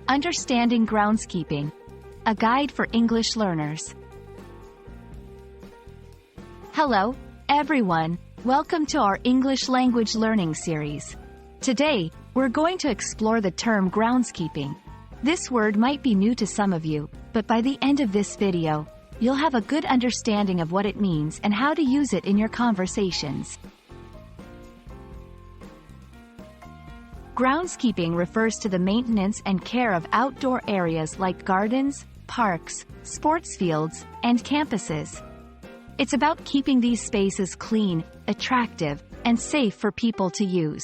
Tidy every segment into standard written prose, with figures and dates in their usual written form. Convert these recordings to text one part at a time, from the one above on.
Understanding Groundskeeping, a guide for English learners. Hello, everyone. Welcome to our English language learning series. Today, we're going to explore the term groundskeeping. This word might be new to some of you, but by the end of this video, you'll have a good understanding of what it means and how to use it in your conversations. Groundskeeping refers to the maintenance and care of outdoor areas like gardens, parks, sports fields, and campuses. It's about keeping these spaces clean, attractive, and safe for people to use.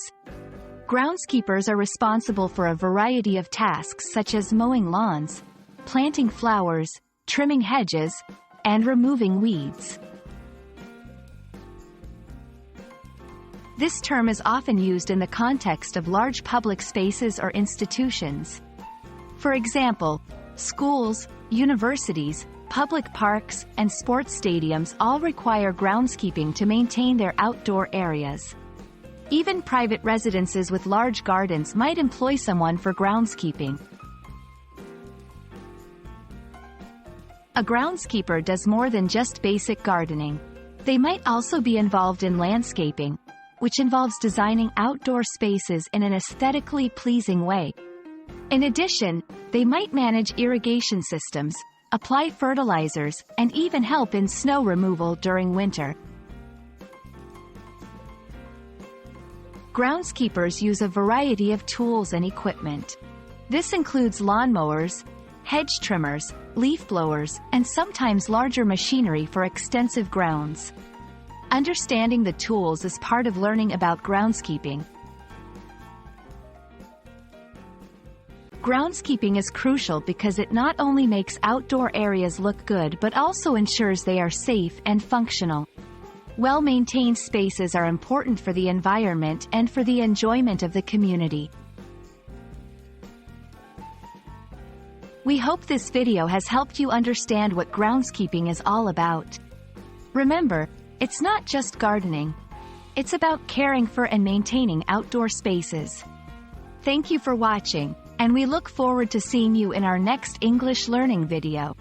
Groundskeepers are responsible for a variety of tasks such as mowing lawns, planting flowers, trimming hedges, and removing weeds. This term is often used in the context of large public spaces or institutions. For example, schools, universities, public parks, and sports stadiums all require groundskeeping to maintain their outdoor areas. Even private residences with large gardens might employ someone for groundskeeping. A groundskeeper does more than just basic gardening. They might also be involved in landscaping, which involves designing outdoor spaces in an aesthetically pleasing way. In addition, they might manage irrigation systems, apply fertilizers, and even help in snow removal during winter. Groundskeepers use a variety of tools and equipment. This includes lawnmowers, hedge trimmers, leaf blowers, and sometimes larger machinery for extensive grounds. Understanding the tools is part of learning about groundskeeping. Groundskeeping is crucial because it not only makes outdoor areas look good but also ensures they are safe and functional. Well-maintained spaces are important for the environment and for the enjoyment of the community. We hope this video has helped you understand what groundskeeping is all about. Remember, it's not just gardening. It's about caring for and maintaining outdoor spaces. Thank you for watching, and we look forward to seeing you in our next English learning video.